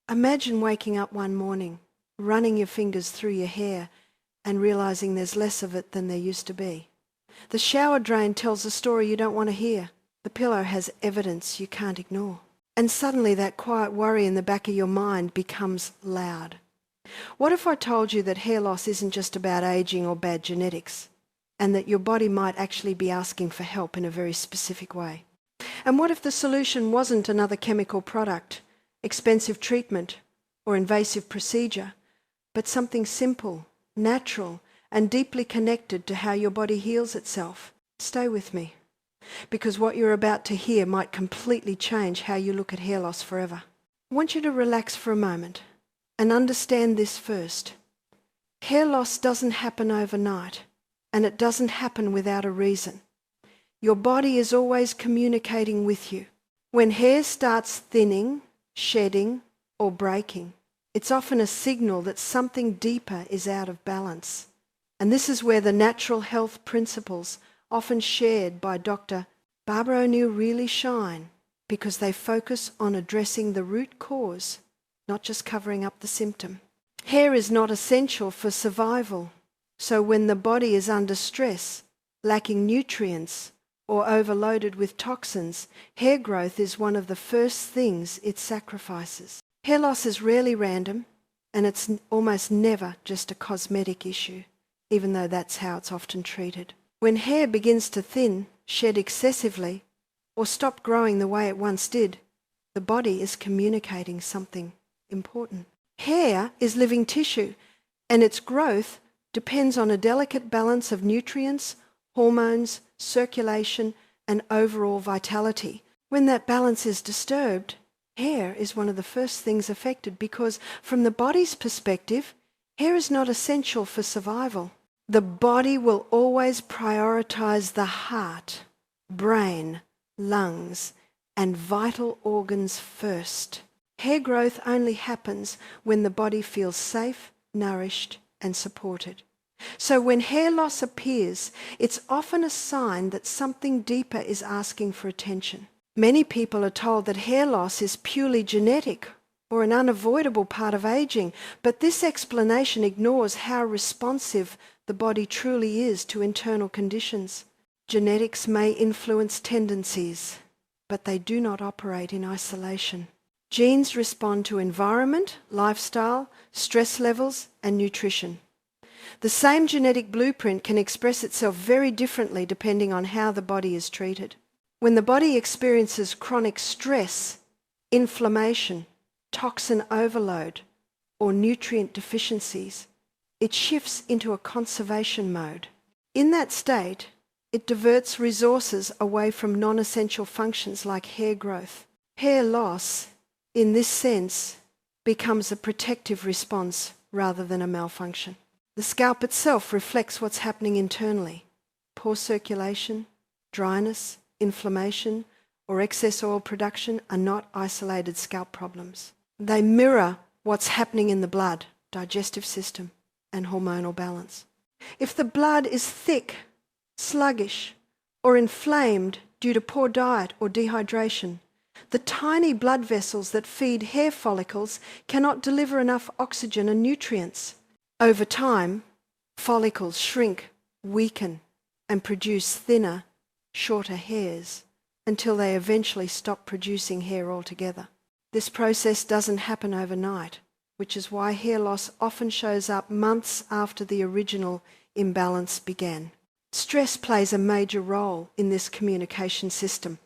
Imagine waking up one morning, running your fingers through your hair and realizing there's less of it than there used to be. The shower drain tells a story you don't want to hear. The pillow has evidence you can't ignore. And suddenly that quiet worry in the back of your mind becomes loud. What if I told you that hair loss isn't just about aging or bad genetics, and that your body might actually be asking for help in a very specific way? And what if the solution wasn't another chemical product, expensive treatment, or invasive procedure, but something simple, natural, and deeply connected to how your body heals itself? Stay with me, because what you're about to hear might completely change how you look at hair loss forever. I want you to relax for a moment and understand this first. Hair loss doesn't happen overnight, and it doesn't happen without a reason. Your body is always communicating with you. When hair starts thinning, shedding, or breaking, it's often a signal that something deeper is out of balance. And this is where the natural health principles, often shared by Dr. Barbara O'Neill, really shine, because they focus on addressing the root cause, not just covering up the symptom. Hair is not essential for survival, so when the body is under stress, lacking nutrients, or overloaded with toxins, hair growth is one of the first things it sacrifices. Hair loss is rarely random, and it's almost never just a cosmetic issue, even though that's how it's often treated. When hair begins to thin, shed excessively, or stop growing the way it once did, the body is communicating something important. Hair is living tissue, and its growth depends on a delicate balance of nutrients, hormones, circulation, and overall vitality. When that balance is disturbed, hair is one of the first things affected, because from the body's perspective, hair is not essential for survival. The body will always prioritize the heart, brain, lungs, and vital organs first. Hair growth only happens when the body feels safe, nourished, and supported. So when hair loss appears, it's often a sign that something deeper is asking for attention. Many people are told that hair loss is purely genetic or an unavoidable part of aging, but this explanation ignores how responsive the body truly is to internal conditions. Genetics may influence tendencies, but they do not operate in isolation. Genes respond to environment, lifestyle, stress levels, and nutrition. The same genetic blueprint can express itself very differently depending on how the body is treated. When the body experiences chronic stress, inflammation, toxin overload, or nutrient deficiencies, it shifts into a conservation mode. In that state, it diverts resources away from non-essential functions like hair growth. Hair loss, in this sense, becomes a protective response rather than a malfunction. The scalp itself reflects what's happening internally. Poor circulation, dryness, inflammation, or excess oil production are not isolated scalp problems. They mirror what's happening in the blood, digestive system, and hormonal balance. If the blood is thick, sluggish, or inflamed due to poor diet or dehydration, the tiny blood vessels that feed hair follicles cannot deliver enough oxygen and nutrients. Over time, follicles shrink, weaken, and produce thinner, shorter hairs until they eventually stop producing hair altogether. This process doesn't happen overnight, which is why hair loss often shows up months after the original imbalance began. Stress plays a major role in this communication system.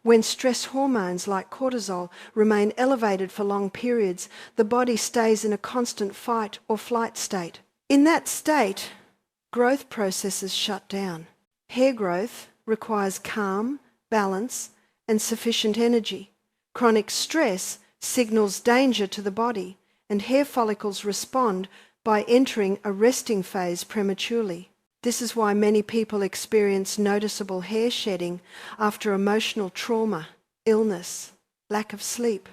When stress hormones like cortisol remain elevated for long periods, the body stays in a constant fight or flight state. In that state, growth processes shut down. Hair growth requires calm, balance, and sufficient energy. Chronic stress signals danger to the body, and hair follicles respond by entering a resting phase prematurely. This is why many people experience noticeable hair shedding after emotional trauma, illness, lack of sleep,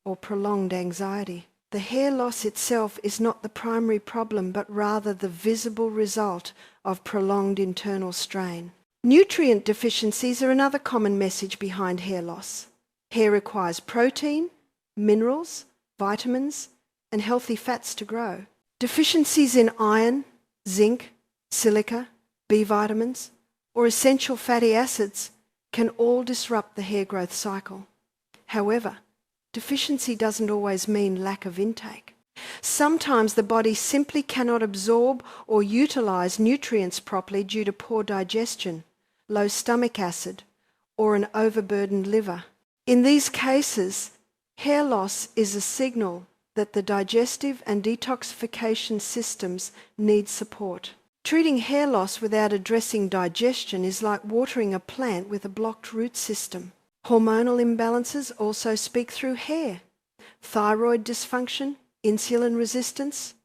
or prolonged anxiety. The hair loss itself is not the primary problem, but rather the visible result of prolonged internal strain. Nutrient deficiencies are another common message behind hair loss. Hair requires protein, minerals, vitamins, and healthy fats to grow. Deficiencies in iron, zinc, silica, B vitamins, or essential fatty acids can all disrupt the hair growth cycle. However, deficiency doesn't always mean lack of intake. Sometimes the body simply cannot absorb or utilize nutrients properly due to poor digestion, low stomach acid, or an overburdened liver. In these cases, hair loss is a signal that the digestive and detoxification systems need support. Treating hair loss without addressing digestion is like watering a plant with a blocked root system. Hormonal imbalances also speak through hair. Thyroid dysfunction, insulin resistance,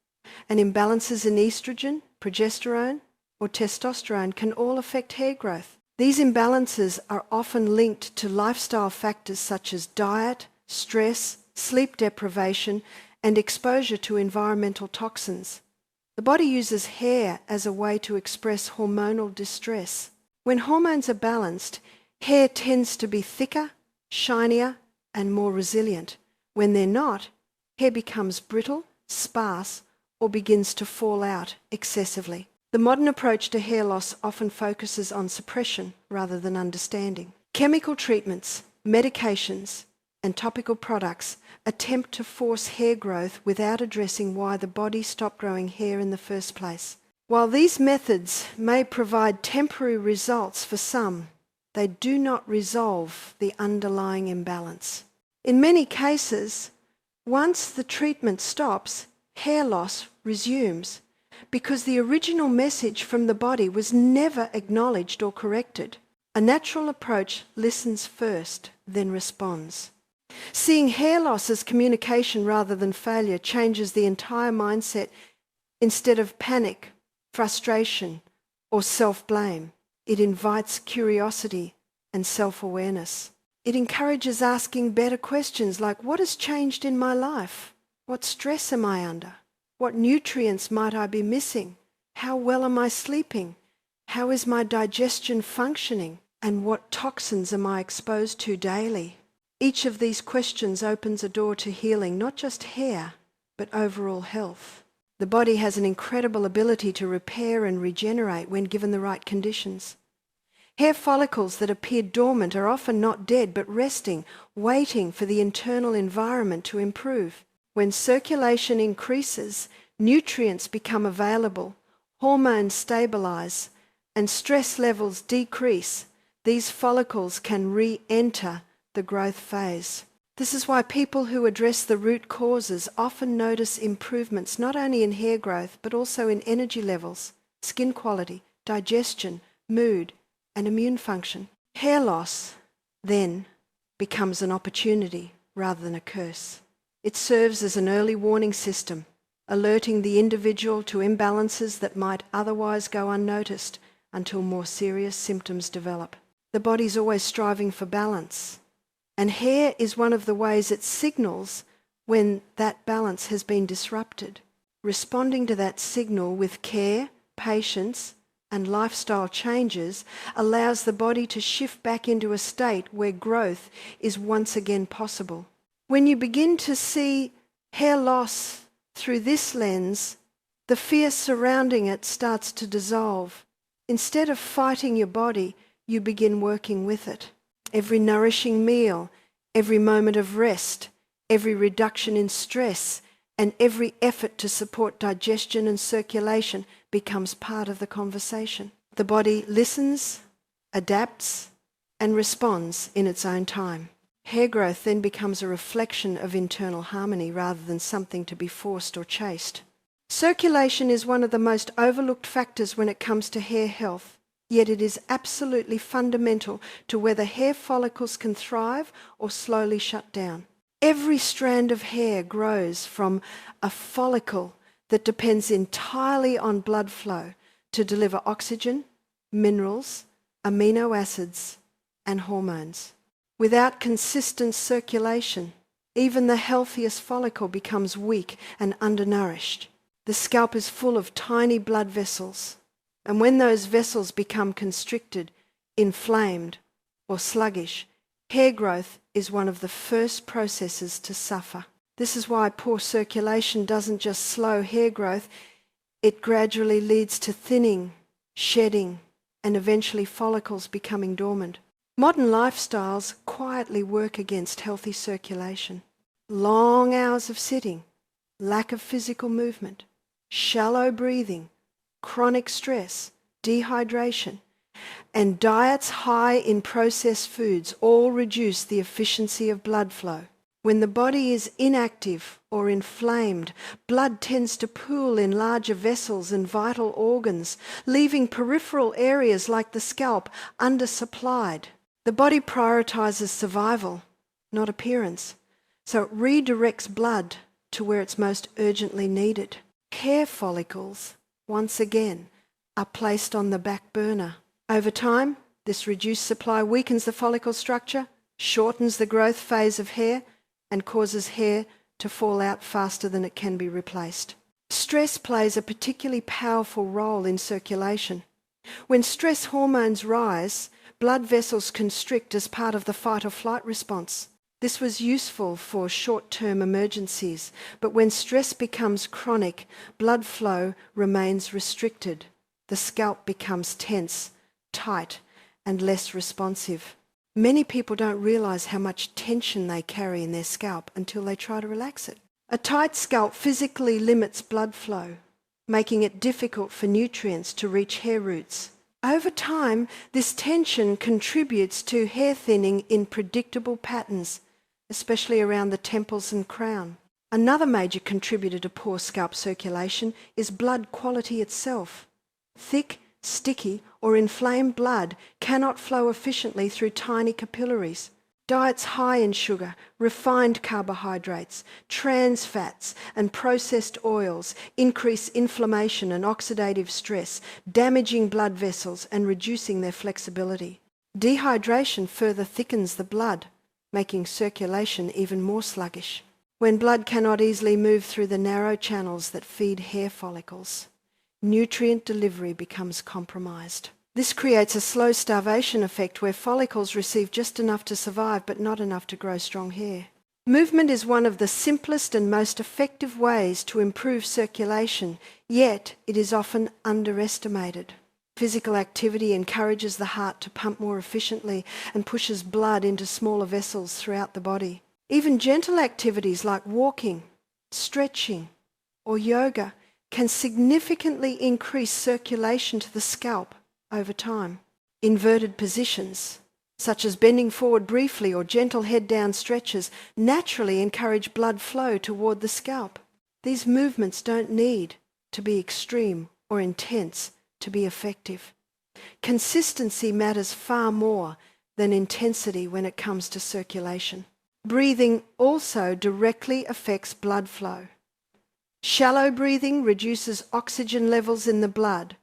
and imbalances in estrogen, progesterone, or testosterone can all affect hair growth. These imbalances are often linked to lifestyle factors such as diet, stress, sleep deprivation, and exposure to environmental toxins. The body uses hair as a way to express hormonal distress. When hormones are balanced, hair tends to be thicker, shinier, and more resilient. When they're not, hair becomes brittle, sparse, or begins to fall out excessively. The modern approach to hair loss often focuses on suppression rather than understanding. Chemical treatments, medications, and topical products attempt to force hair growth without addressing why the body stopped growing hair in the first place. While these methods may provide temporary results for some, they do not resolve the underlying imbalance. In many cases, once the treatment stops, hair loss resumes because the original message from the body was never acknowledged or corrected. A natural approach listens first, then responds. Seeing hair loss as communication rather than failure changes the entire mindset. Instead of panic, frustration, or self-blame, it invites curiosity and self-awareness. It encourages asking better questions like, what has changed in my life? What stress am I under? What nutrients might I be missing? How well am I sleeping? How is my digestion functioning? And what toxins am I exposed to daily? Each of these questions opens a door to healing, not just hair, but overall health. The body has an incredible ability to repair and regenerate when given the right conditions. Hair follicles that appear dormant are often not dead, but resting, waiting for the internal environment to improve. When circulation increases, nutrients become available, hormones stabilize, and stress levels decrease. These follicles can re-enter the growth phase. This is why people who address the root causes often notice improvements not only in hair growth but also in energy levels, skin quality, digestion, mood, and immune function. Hair loss, then, becomes an opportunity rather than a curse. It serves as an early warning system, alerting the individual to imbalances that might otherwise go unnoticed until more serious symptoms develop. The body's always striving for balance, and hair is one of the ways it signals when that balance has been disrupted. Responding to that signal with care, patience, and lifestyle changes allows the body to shift back into a state where growth is once again possible. When you begin to see hair loss through this lens, the fear surrounding it starts to dissolve. Instead of fighting your body, you begin working with it. Every nourishing meal, every moment of rest, every reduction in stress, and every effort to support digestion and circulation becomes part of the conversation. The body listens, adapts, and responds in its own time. Hair growth then becomes a reflection of internal harmony rather than something to be forced or chased. Circulation is one of the most overlooked factors when it comes to hair health, yet it is absolutely fundamental to whether hair follicles can thrive or slowly shut down. Every strand of hair grows from a follicle that depends entirely on blood flow to deliver oxygen, minerals, amino acids, and hormones. Without consistent circulation, even the healthiest follicle becomes weak and undernourished. The scalp is full of tiny blood vessels, and when those vessels become constricted, inflamed, or sluggish, hair growth is one of the first processes to suffer. This is why poor circulation doesn't just slow hair growth, it gradually leads to thinning, shedding, and eventually follicles becoming dormant. Modern lifestyles quietly work against healthy circulation. Long hours of sitting, lack of physical movement, shallow breathing, chronic stress, dehydration, and diets high in processed foods all reduce the efficiency of blood flow. When the body is inactive or inflamed, blood tends to pool in larger vessels and vital organs, leaving peripheral areas like the scalp undersupplied. The body prioritizes survival, not appearance, so it redirects blood to where it's most urgently needed. Hair follicles, once again, are placed on the back burner. Over time, this reduced supply weakens the follicle structure, shortens the growth phase of hair, and causes hair to fall out faster than it can be replaced. Stress plays a particularly powerful role in circulation. When stress hormones rise, blood vessels constrict as part of the fight or flight response. This was useful for short-term emergencies, but when stress becomes chronic, blood flow remains restricted. The scalp becomes tense, tight, and less responsive. Many people don't realize how much tension they carry in their scalp until they try to relax it. A tight scalp physically limits blood flow, making it difficult for nutrients to reach hair roots. Over time, this tension contributes to hair thinning in predictable patterns, especially around the temples and crown. Another major contributor to poor scalp circulation is blood quality itself. Thick, sticky, or inflamed blood cannot flow efficiently through tiny capillaries. Diets high in sugar, refined carbohydrates, trans fats, and processed oils increase inflammation and oxidative stress, damaging blood vessels and reducing their flexibility. Dehydration further thickens the blood, making circulation even more sluggish. When blood cannot easily move through the narrow channels that feed hair follicles, nutrient delivery becomes compromised. This creates a slow starvation effect where follicles receive just enough to survive but not enough to grow strong hair. Movement is one of the simplest and most effective ways to improve circulation, yet it is often underestimated. Physical activity encourages the heart to pump more efficiently and pushes blood into smaller vessels throughout the body. Even gentle activities like walking, stretching, or yoga can significantly increase circulation to the scalp over time. Inverted positions, such as bending forward briefly or gentle head-down stretches, naturally encourage blood flow toward the scalp. These movements don't need to be extreme or intense to be effective. Consistency matters far more than intensity when it comes to circulation. Breathing also directly affects blood flow. Shallow breathing reduces oxygen levels in the blood,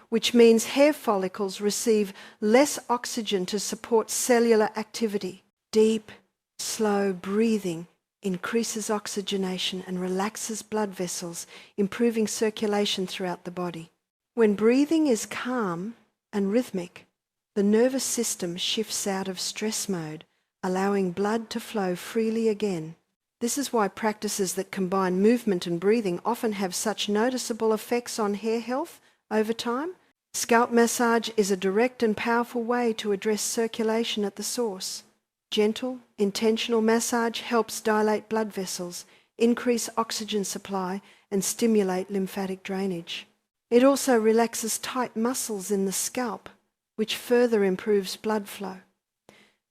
which means hair follicles receive less oxygen to support cellular activity. Deep, slow breathing increases oxygenation and relaxes blood vessels, improving circulation throughout the body. When breathing is calm and rhythmic, the nervous system shifts out of stress mode, allowing blood to flow freely again. This is why practices that combine movement and breathing often have such noticeable effects on hair health over time. Scalp massage is a direct and powerful way to address circulation at the source. Gentle, intentional massage helps dilate blood vessels, increase oxygen supply, and stimulate lymphatic drainage. It also relaxes tight muscles in the scalp, which further improves blood flow.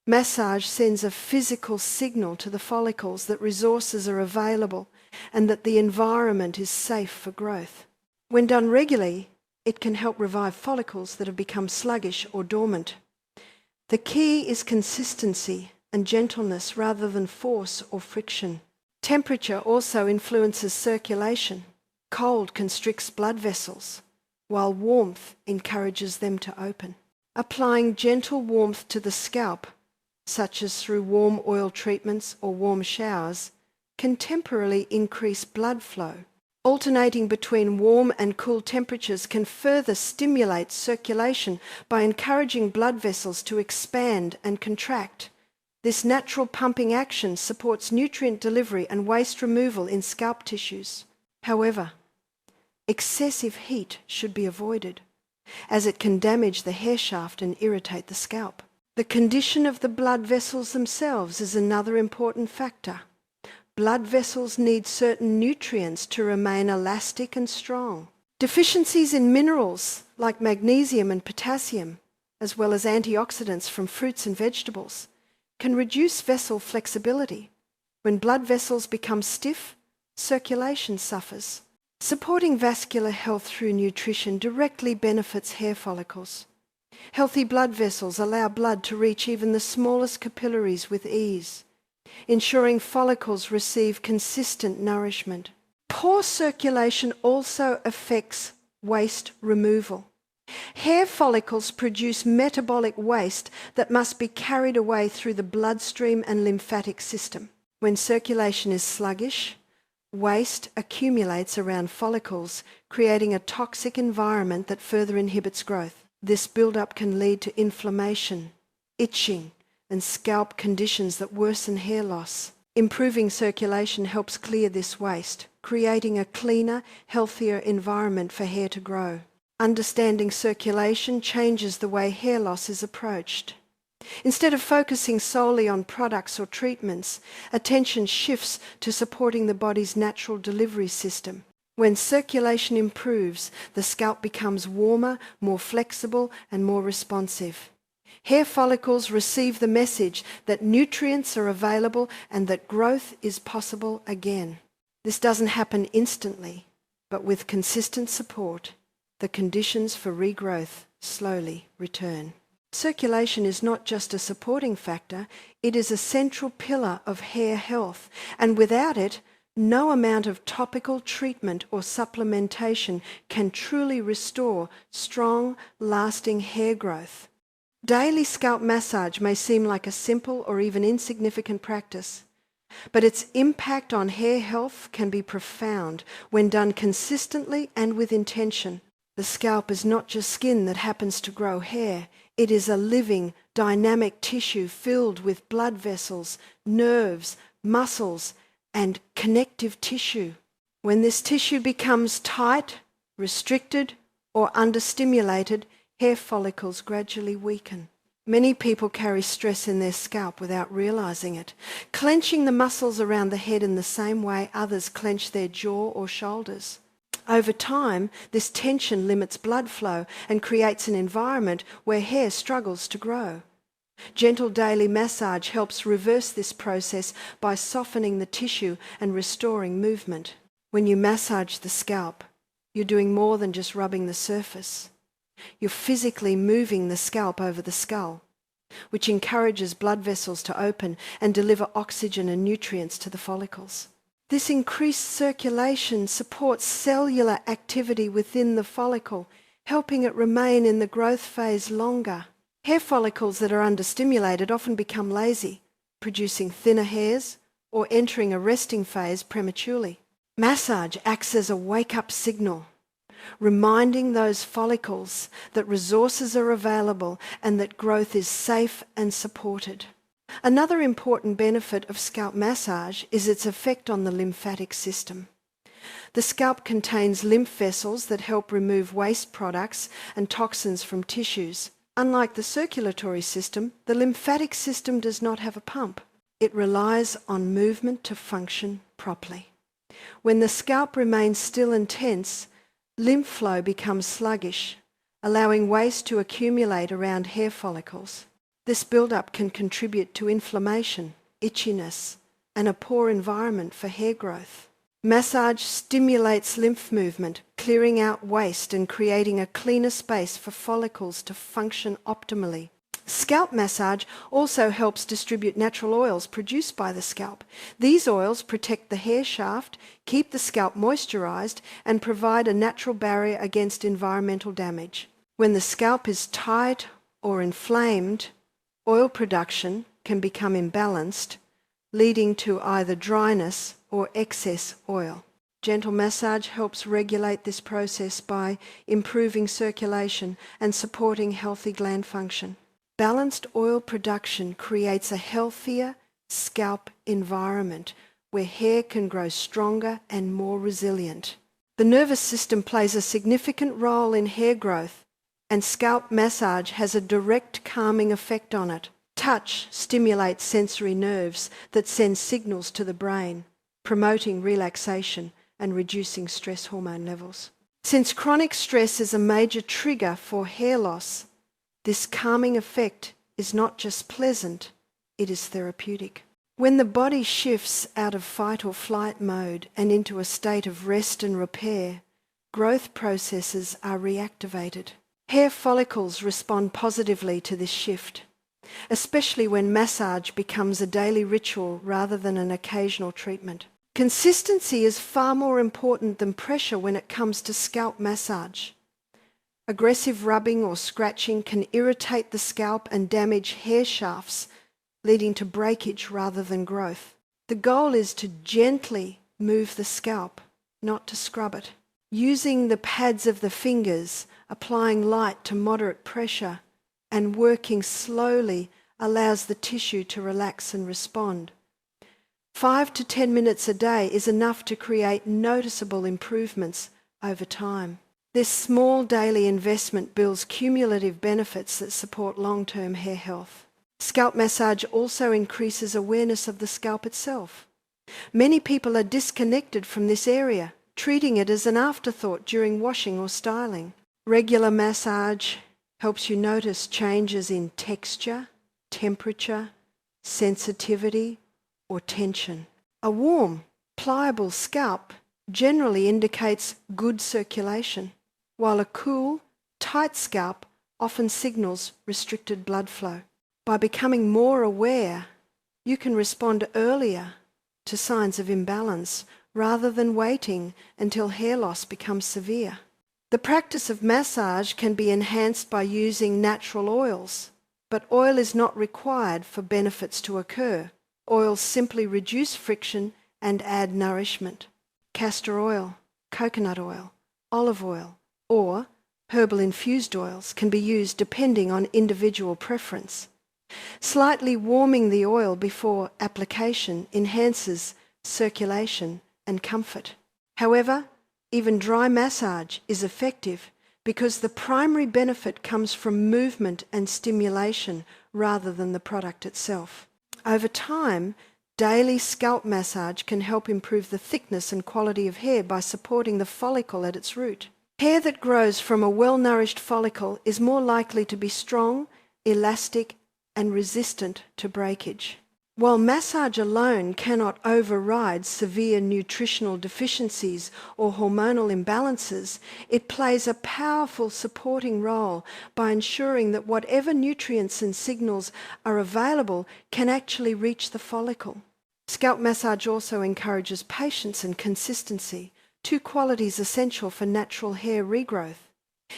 Massage sends a physical signal to the follicles that resources are available and that the environment is safe for growth. When done regularly, it can help revive follicles that have become sluggish or dormant. The key is consistency and gentleness rather than force or friction. Temperature also influences circulation. Cold constricts blood vessels, while warmth encourages them to open. Applying gentle warmth to the scalp, such as through warm oil treatments or warm showers, can temporarily increase blood flow. Alternating between warm and cool temperatures can further stimulate circulation by encouraging blood vessels to expand and contract, This natural pumping action supports nutrient delivery and waste removal in scalp tissues. However, excessive heat should be avoided, as it can damage the hair shaft and irritate the scalp. The condition of the blood vessels themselves is another important factor. Blood vessels need certain nutrients to remain elastic and strong. Deficiencies in minerals like magnesium and potassium, as well as antioxidants from fruits and vegetables, can reduce vessel flexibility. When blood vessels become stiff, circulation suffers. Supporting vascular health through nutrition directly benefits hair follicles. Healthy blood vessels allow blood to reach even the smallest capillaries with ease, ensuring follicles receive consistent nourishment. Poor circulation also affects waste removal. Hair follicles produce metabolic waste that must be carried away through the bloodstream and lymphatic system. When circulation is sluggish, waste accumulates around follicles, creating a toxic environment that further inhibits growth. This buildup can lead to inflammation, itching, and scalp conditions that worsen hair loss. Improving circulation helps clear this waste, creating a cleaner, healthier environment for hair to grow. Understanding circulation changes the way hair loss is approached. Instead of focusing solely on products or treatments, attention shifts to supporting the body's natural delivery system. When circulation improves, the scalp becomes warmer, more flexible, and more responsive. Hair follicles receive the message that nutrients are available and that growth is possible again. This doesn't happen instantly, but with consistent support, the conditions for regrowth slowly return. Circulation is not just a supporting factor, it is a central pillar of hair health, and without it, no amount of topical treatment or supplementation can truly restore strong, lasting hair growth. Daily scalp massage may seem like a simple or even insignificant practice, but its impact on hair health can be profound when done consistently and with intention. The scalp is not just skin that happens to grow hair. It is a living, dynamic tissue filled with blood vessels, nerves, muscles, and connective tissue. When this tissue becomes tight, restricted, or understimulated, hair follicles gradually weaken. Many people carry stress in their scalp without realizing it, clenching the muscles around the head in the same way others clench their jaw or shoulders. Over time, this tension limits blood flow and creates an environment where hair struggles to grow. Gentle daily massage helps reverse this process by softening the tissue and restoring movement. When you massage the scalp, you're doing more than just rubbing the surface. You're physically moving the scalp over the skull, which encourages blood vessels to open and deliver oxygen and nutrients to the follicles. This increased circulation supports cellular activity within the follicle, helping it remain in the growth phase longer. Hair follicles that are understimulated often become lazy, producing thinner hairs or entering a resting phase prematurely. Massage acts as a wake-up signal, reminding those follicles that resources are available and that growth is safe and supported. Another important benefit of scalp massage is its effect on the lymphatic system. The scalp contains lymph vessels that help remove waste products and toxins from tissues. Unlike the circulatory system, the lymphatic system does not have a pump. It relies on movement to function properly. When the scalp remains still and tense, lymph flow becomes sluggish, allowing waste to accumulate around hair follicles. This buildup can contribute to inflammation, itchiness, and a poor environment for hair growth. Massage stimulates lymph movement, clearing out waste and creating a cleaner space for follicles to function optimally. Scalp massage also helps distribute natural oils produced by the scalp. These oils protect the hair shaft, keep the scalp moisturized, and provide a natural barrier against environmental damage. When the scalp is tight or inflamed, oil production can become imbalanced, leading to either dryness or excess oil. Gentle massage helps regulate this process by improving circulation and supporting healthy gland function. Balanced oil production creates a healthier scalp environment where hair can grow stronger and more resilient. The nervous system plays a significant role in hair growth, and scalp massage has a direct calming effect on it. Touch stimulates sensory nerves that send signals to the brain, promoting relaxation and reducing stress hormone levels. Since chronic stress is a major trigger for hair loss, this calming effect is not just pleasant, it is therapeutic. When the body shifts out of fight or flight mode and into a state of rest and repair, growth processes are reactivated. Hair follicles respond positively to this shift, especially when massage becomes a daily ritual rather than an occasional treatment. Consistency is far more important than pressure when it comes to scalp massage. Aggressive rubbing or scratching can irritate the scalp and damage hair shafts, leading to breakage rather than growth. The goal is to gently move the scalp, not to scrub it. Using the pads of the fingers, applying light to moderate pressure, and working slowly allows the tissue to relax and respond. 5 to 10 minutes a day is enough to create noticeable improvements over time. This small daily investment builds cumulative benefits that support long-term hair health. Scalp massage also increases awareness of the scalp itself. Many people are disconnected from this area, treating it as an afterthought during washing or styling. Regular massage helps you notice changes in texture, temperature, sensitivity, or tension. A warm, pliable scalp generally indicates good circulation, while a cool, tight scalp often signals restricted blood flow. By becoming more aware, you can respond earlier to signs of imbalance rather than waiting until hair loss becomes severe. The practice of massage can be enhanced by using natural oils, but oil is not required for benefits to occur. Oils simply reduce friction and add nourishment. Castor oil, coconut oil, olive oil, or herbal infused oils can be used depending on individual preference. Slightly warming the oil before application enhances circulation and comfort. However, even dry massage is effective because the primary benefit comes from movement and stimulation rather than the product itself. Over time, daily scalp massage can help improve the thickness and quality of hair by supporting the follicle at its root. Hair that grows from a well-nourished follicle is more likely to be strong, elastic, and resistant to breakage. While massage alone cannot override severe nutritional deficiencies or hormonal imbalances, it plays a powerful supporting role by ensuring that whatever nutrients and signals are available can actually reach the follicle. Scalp massage also encourages patience and consistency, two qualities essential for natural hair regrowth.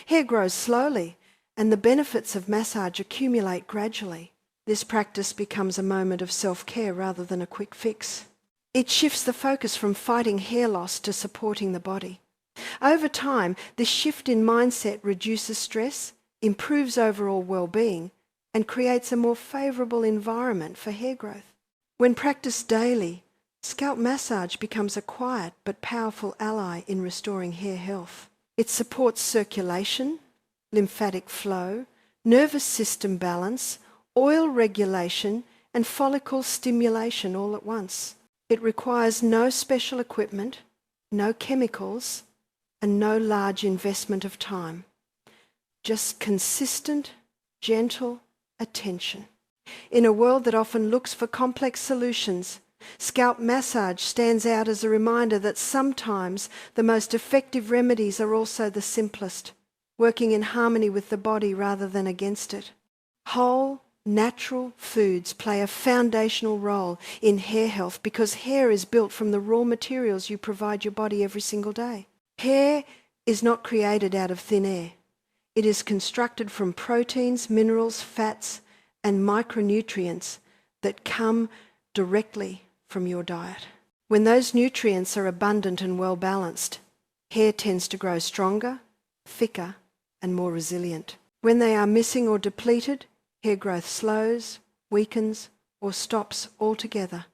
Hair grows slowly, and the benefits of massage accumulate gradually. This practice becomes a moment of self-care rather than a quick fix. It shifts the focus from fighting hair loss to supporting the body. Over time, this shift in mindset reduces stress, improves overall well-being, and creates a more favourable environment for hair growth. When practiced daily, scalp massage becomes a quiet but powerful ally in restoring hair health. It supports circulation, lymphatic flow, nervous system balance, oil regulation, and follicle stimulation all at once. It requires no special equipment, no chemicals, and no large investment of time. Just consistent, gentle attention. In a world that often looks for complex solutions, scalp massage stands out as a reminder that sometimes the most effective remedies are also the simplest, working in harmony with the body rather than against it. Whole, natural foods play a foundational role in hair health because hair is built from the raw materials you provide your body every single day. Hair is not created out of thin air. It is constructed from proteins, minerals, fats, and micronutrients that come directly from your diet. When those nutrients are abundant and well balanced, hair tends to grow stronger, thicker, and more resilient. When they are missing or depleted, hair growth slows, weakens, or stops altogether.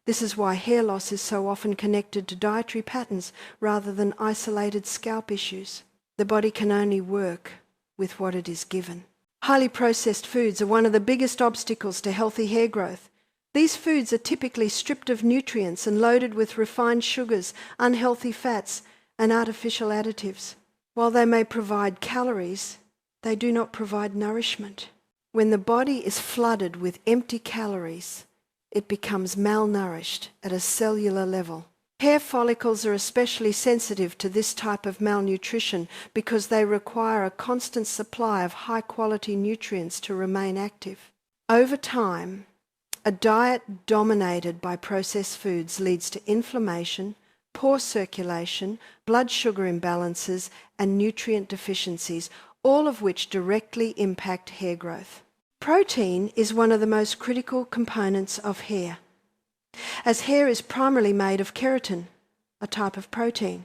This is why hair loss is so often connected to dietary patterns rather than isolated scalp issues. The body can only work with what it is given. Highly processed foods are one of the biggest obstacles to healthy hair growth. These foods are typically stripped of nutrients and loaded with refined sugars, unhealthy fats, and artificial additives. While they may provide calories, they do not provide nourishment. When the body is flooded with empty calories, it becomes malnourished at a cellular level. Hair follicles are especially sensitive to this type of malnutrition because they require a constant supply of high-quality nutrients to remain active. Over time, a diet dominated by processed foods leads to inflammation, poor circulation, blood sugar imbalances, and nutrient deficiencies, all of which directly impact hair growth. Protein is one of the most critical components of hair, as hair is primarily made of keratin, a type of protein.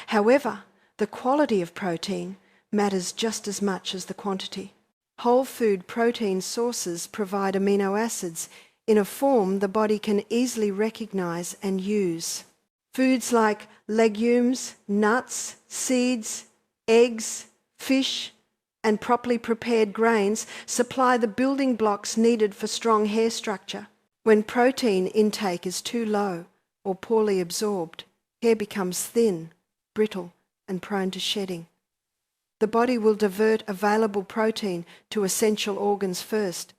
However, the quality of protein matters just as much as the quantity. Whole food protein sources provide amino acids in a form the body can easily recognize and use. Foods like legumes, nuts, seeds, eggs, fish, and properly prepared grains supply the building blocks needed for strong hair structure. When protein intake is too low or poorly absorbed, hair becomes thin, brittle, and prone to shedding. The body will divert available protein to essential organs first,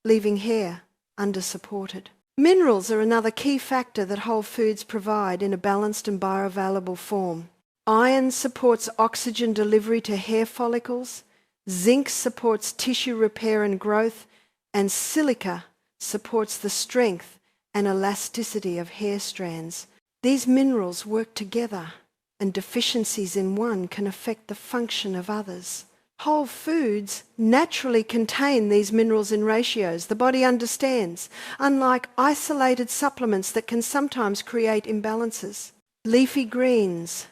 leaving hair undersupported. Minerals are another key factor that whole foods provide in a balanced and bioavailable form. Iron supports oxygen delivery to hair follicles, zinc supports tissue repair and growth, and silica supports the strength and elasticity of hair strands. These minerals work together, and deficiencies in one can affect the function of others. Whole foods naturally contain these minerals in ratios the body understands, unlike isolated supplements that can sometimes create imbalances. Leafy greens,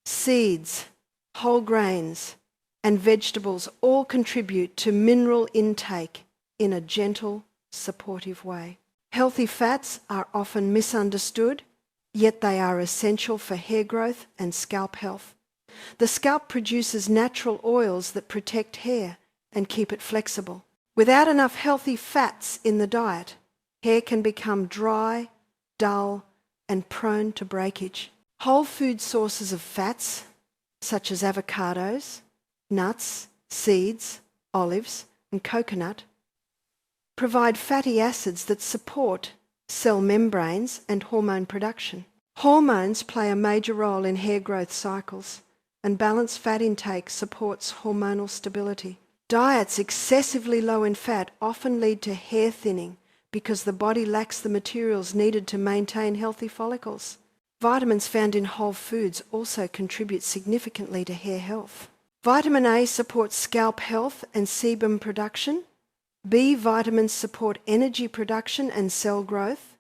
seeds, whole grains, and vegetables all contribute to mineral intake in a gentle, supportive way. Healthy fats are often misunderstood, yet they are essential for hair growth and scalp health. The scalp produces natural oils that protect hair and keep it flexible. Without enough healthy fats in the diet, hair can become dry, dull, and prone to breakage. Whole food sources of fats, such as avocados, nuts, seeds, olives, and coconut, provide fatty acids that support cell membranes and hormone production. Hormones play a major role in hair growth cycles, and balanced fat intake supports hormonal stability. Diets excessively low in fat often lead to hair thinning because the body lacks the materials needed to maintain healthy follicles. Vitamins found in whole foods also contribute significantly to hair health. Vitamin A supports scalp health and sebum production. B vitamins support energy production and cell growth.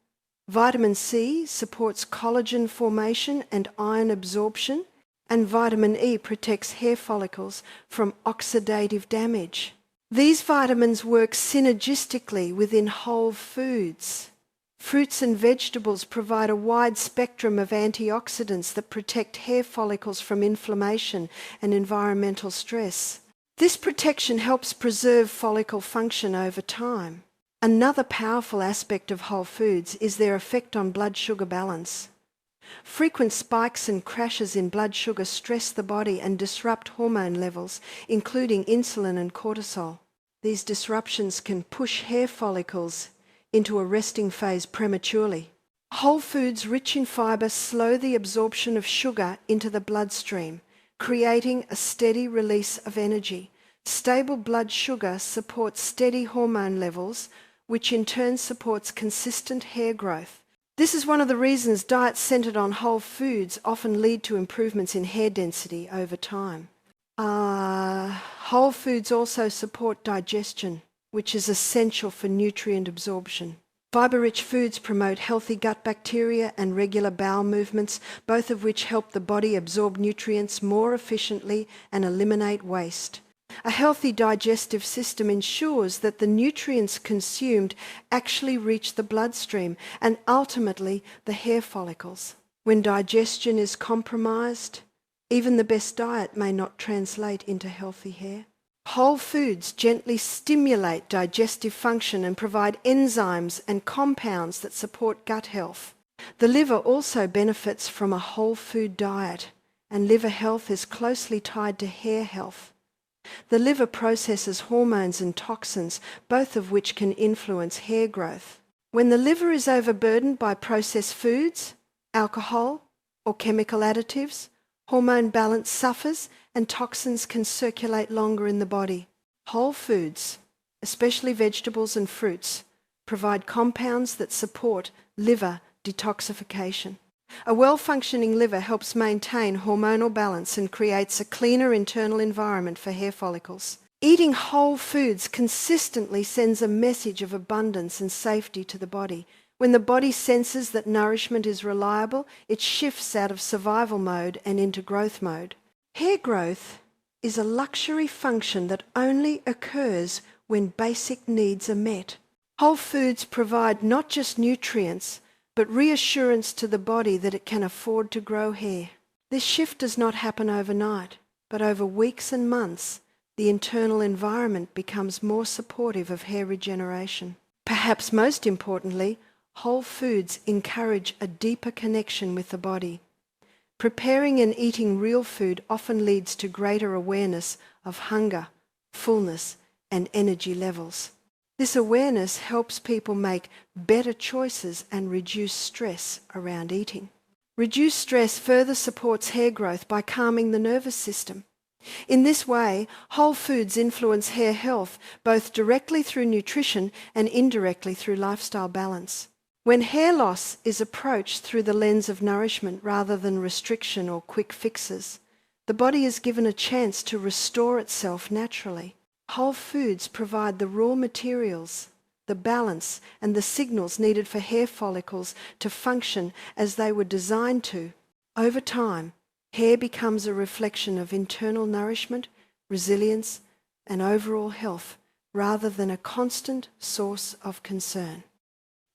Vitamin C supports collagen formation and iron absorption. And vitamin E protects hair follicles from oxidative damage. These vitamins work synergistically within whole foods. Fruits and vegetables provide a wide spectrum of antioxidants that protect hair follicles from inflammation and environmental stress. This protection helps preserve follicle function over time. Another powerful aspect of whole foods is their effect on blood sugar balance. Frequent spikes and crashes in blood sugar stress the body and disrupt hormone levels, including insulin and cortisol. These disruptions can push hair follicles into a resting phase prematurely. Whole foods rich in fibre slow the absorption of sugar into the bloodstream, creating a steady release of energy. Stable blood sugar supports steady hormone levels, which in turn supports consistent hair growth. This is one of the reasons diets centered on whole foods often lead to improvements in hair density over time. Whole foods also support digestion, which is essential for nutrient absorption. Fibre-rich foods promote healthy gut bacteria and regular bowel movements, both of which help the body absorb nutrients more efficiently and eliminate waste. A healthy digestive system ensures that the nutrients consumed actually reach the bloodstream and ultimately the hair follicles. When digestion is compromised, even the best diet may not translate into healthy hair. Whole foods gently stimulate digestive function and provide enzymes and compounds that support gut health. The liver also benefits from a whole food diet, and liver health is closely tied to hair health. The liver processes hormones and toxins, both of which can influence hair growth. When the liver is overburdened by processed foods, alcohol, or chemical additives, hormone balance suffers and toxins can circulate longer in the body. Whole foods, especially vegetables and fruits, provide compounds that support liver detoxification. A well-functioning liver helps maintain hormonal balance and creates a cleaner internal environment for hair follicles. Eating whole foods consistently sends a message of abundance and safety to the body. When the body senses that nourishment is reliable, it shifts out of survival mode and into growth mode. Hair growth is a luxury function that only occurs when basic needs are met. Whole foods provide not just nutrients, but reassurance to the body that it can afford to grow hair. This shift does not happen overnight, but over weeks and months, the internal environment becomes more supportive of hair regeneration. Perhaps most importantly, whole foods encourage a deeper connection with the body. Preparing and eating real food often leads to greater awareness of hunger, fullness, and energy levels. This awareness helps people make better choices and reduce stress around eating. Reduced stress further supports hair growth by calming the nervous system. In this way, whole foods influence hair health both directly through nutrition and indirectly through lifestyle balance. When hair loss is approached through the lens of nourishment rather than restriction or quick fixes, the body is given a chance to restore itself naturally. Whole foods provide the raw materials, the balance, and the signals needed for hair follicles to function as they were designed to. Over time, hair becomes a reflection of internal nourishment, resilience, and overall health, rather than a constant source of concern.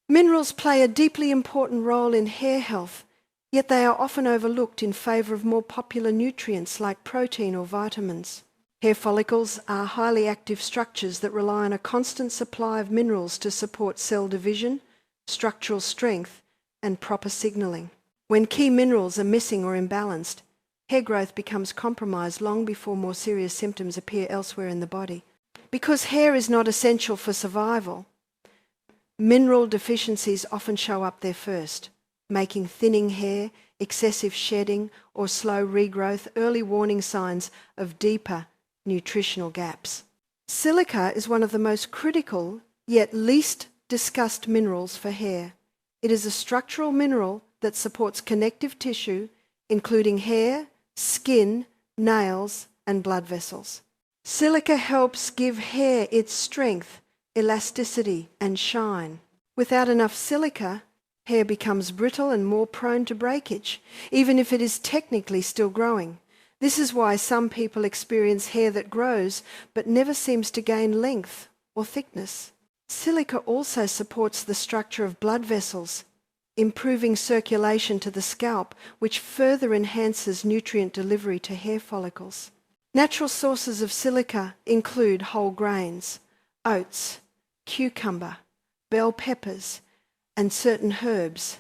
Minerals play a deeply important role in hair health, yet they are often overlooked in favour of more popular nutrients like protein or vitamins. Hair follicles are highly active structures that rely on a constant supply of minerals to support cell division, structural strength, and proper signalling. When key minerals are missing or imbalanced, hair growth becomes compromised long before more serious symptoms appear elsewhere in the body. Because hair is not essential for survival, mineral deficiencies often show up there first, making thinning hair, excessive shedding, or slow regrowth early warning signs of deeper nutritional gaps. Silica is one of the most critical yet least discussed minerals for hair. It is a structural mineral that supports connective tissue, including hair, skin, nails, and blood vessels. Silica helps give hair its strength, elasticity, and shine. Without enough silica, hair becomes brittle and more prone to breakage, even if it is technically still growing. This is why some people experience hair that grows but never seems to gain length or thickness. Silica also supports the structure of blood vessels, improving circulation to the scalp, which further enhances nutrient delivery to hair follicles. Natural sources of silica include whole grains, oats, cucumber, bell peppers, and certain herbs.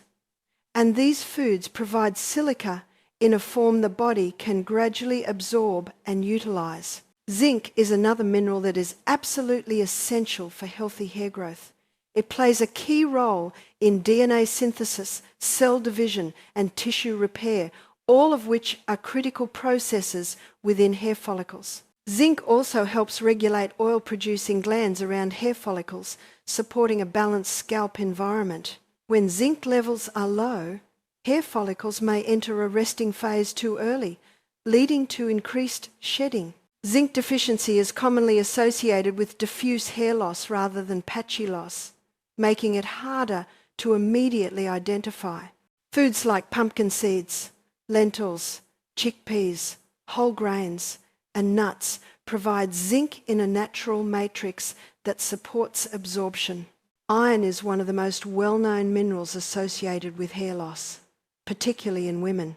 And these foods provide silica in a form the body can gradually absorb and utilize. Zinc is another mineral that is absolutely essential for healthy hair growth. It plays a key role in DNA synthesis, cell division, and tissue repair, all of which are critical processes within hair follicles. Zinc also helps regulate oil-producing glands around hair follicles, supporting a balanced scalp environment. When zinc levels are low, hair follicles may enter a resting phase too early, leading to increased shedding. Zinc deficiency is commonly associated with diffuse hair loss rather than patchy loss, making it harder to immediately identify. Foods like pumpkin seeds, lentils, chickpeas, whole grains, and nuts provides zinc in a natural matrix that supports absorption. Iron is one of the most well-known minerals associated with hair loss, particularly in women.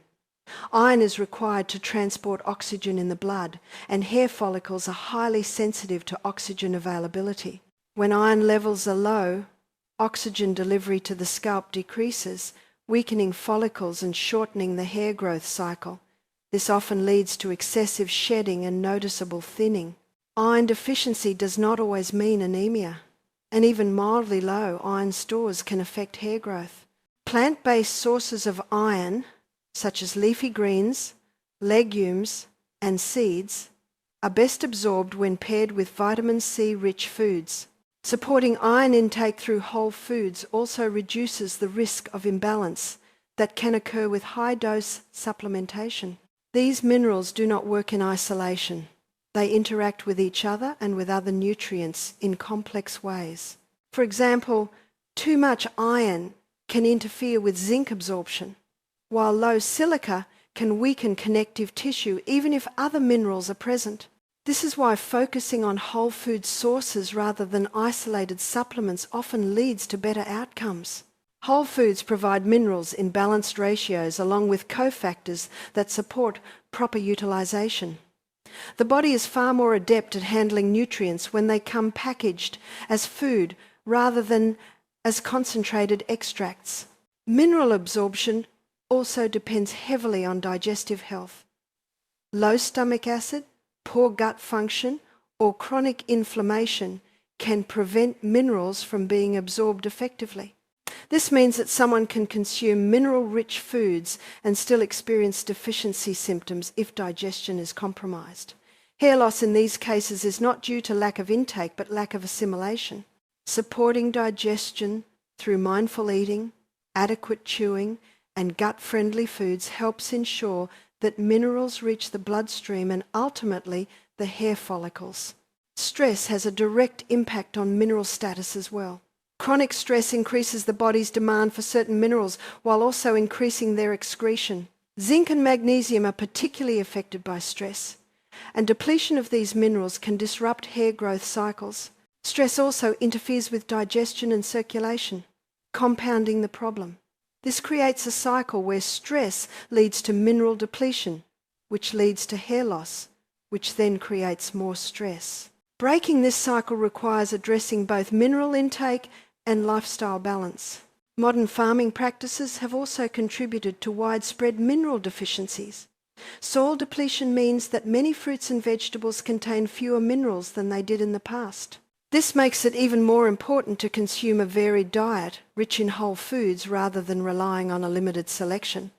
Iron is required to transport oxygen in the blood, and hair follicles are highly sensitive to oxygen availability. When iron levels are low, oxygen delivery to the scalp decreases, weakening follicles and shortening the hair growth cycle. This often leads to excessive shedding and noticeable thinning. Iron deficiency does not always mean anemia, and even mildly low iron stores can affect hair growth. Plant-based sources of iron, such as leafy greens, legumes, and seeds, are best absorbed when paired with vitamin C-rich foods. Supporting iron intake through whole foods also reduces the risk of imbalance that can occur with high-dose supplementation. These minerals do not work in isolation. They interact with each other and with other nutrients in complex ways. For example, too much iron can interfere with zinc absorption, while low silica can weaken connective tissue even if other minerals are present. This is why focusing on whole food sources rather than isolated supplements often leads to better outcomes. Whole foods provide minerals in balanced ratios along with cofactors that support proper utilization. The body is far more adept at handling nutrients when they come packaged as food rather than as concentrated extracts. Mineral absorption also depends heavily on digestive health. Low stomach acid, poor gut function, or chronic inflammation can prevent minerals from being absorbed effectively. This means that someone can consume mineral-rich foods and still experience deficiency symptoms if digestion is compromised. Hair loss in these cases is not due to lack of intake but lack of assimilation. Supporting digestion through mindful eating, adequate chewing, and gut-friendly foods helps ensure that minerals reach the bloodstream and ultimately the hair follicles. Stress has a direct impact on mineral status as well. Chronic stress increases the body's demand for certain minerals while also increasing their excretion. Zinc and magnesium are particularly affected by stress, and depletion of these minerals can disrupt hair growth cycles. Stress also interferes with digestion and circulation, compounding the problem. This creates a cycle where stress leads to mineral depletion, which leads to hair loss, which then creates more stress. Breaking this cycle requires addressing both mineral intake and lifestyle balance. Modern farming practices have also contributed to widespread mineral deficiencies. Soil depletion means that many fruits and vegetables contain fewer minerals than they did in the past. This makes it even more important to consume a varied diet, rich in whole foods rather than relying on a limited selection.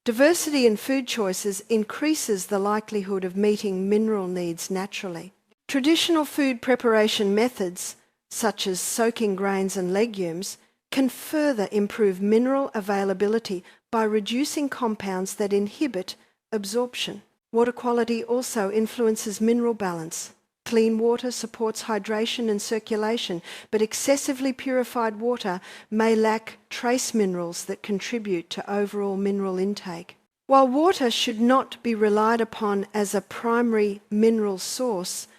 Diversity in food choices increases the likelihood of meeting mineral needs naturally. Traditional food preparation methods, such as soaking grains and legumes, can further improve mineral availability by reducing compounds that inhibit absorption. Water quality also influences mineral balance. Clean water supports hydration and circulation, but excessively purified water may lack trace minerals that contribute to overall mineral intake. While water should not be relied upon as a primary mineral source,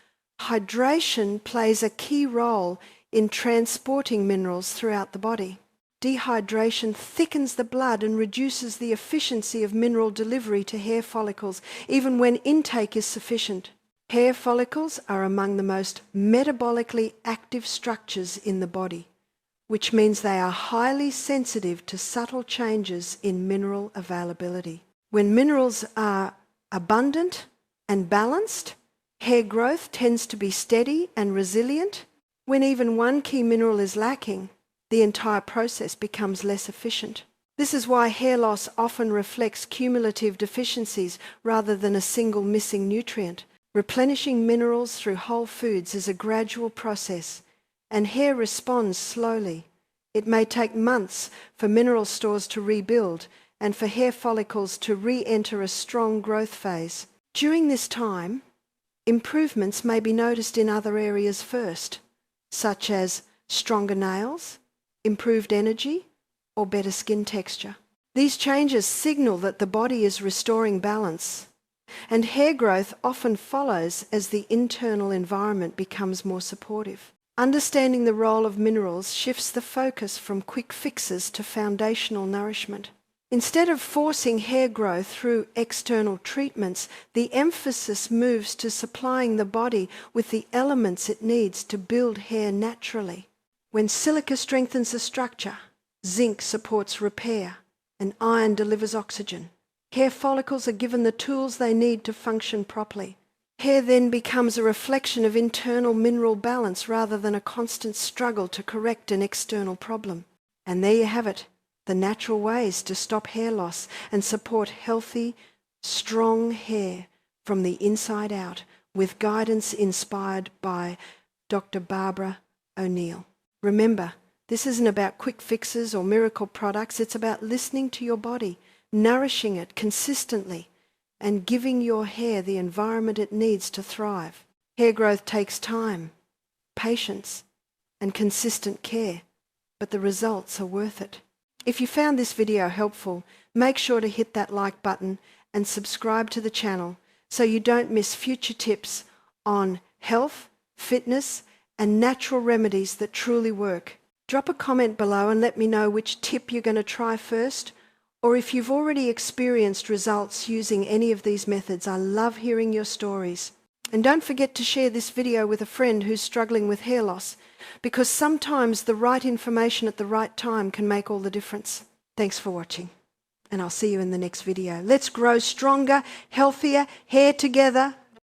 hydration plays a key role in transporting minerals throughout the body. Dehydration thickens the blood and reduces the efficiency of mineral delivery to hair follicles, even when intake is sufficient. Hair follicles are among the most metabolically active structures in the body, which means they are highly sensitive to subtle changes in mineral availability. When minerals are abundant and balanced, hair growth tends to be steady and resilient. When even one key mineral is lacking, the entire process becomes less efficient. This is why hair loss often reflects cumulative deficiencies rather than a single missing nutrient. Replenishing minerals through whole foods is a gradual process, and hair responds slowly. It may take months for mineral stores to rebuild and for hair follicles to re-enter a strong growth phase. During this time, improvements may be noticed in other areas first, such as stronger nails, improved energy, or better skin texture. These changes signal that the body is restoring balance, And hair growth often follows as the internal environment becomes more supportive. Understanding the role of minerals shifts the focus from quick fixes to foundational nourishment. Instead of forcing hair growth through external treatments, the emphasis moves to supplying the body with the elements it needs to build hair naturally. When silica strengthens the structure, zinc supports repair, and iron delivers oxygen. Hair follicles are given the tools they need to function properly. Hair then becomes a reflection of internal mineral balance rather than a constant struggle to correct an external problem. And there you have it, the natural ways to stop hair loss and support healthy, strong hair from the inside out, with guidance inspired by Dr. Barbara O'Neill. Remember, this isn't about quick fixes or miracle products. It's about listening to your body, nourishing it consistently, and giving your hair the environment it needs to thrive. Hair growth takes time, patience, and consistent care, but the results are worth it. If you found this video helpful, make sure to hit that like button and subscribe to the channel so you don't miss future tips on health, fitness, and natural remedies that truly work. Drop a comment below and let me know which tip you're going to try first, or if you've already experienced results using any of these methods. I love hearing your stories. And don't forget to share this video with a friend who's struggling with hair loss, because sometimes the right information at the right time can make all the difference. Thanks for watching, and I'll see you in the next video. Let's grow stronger, healthier hair together.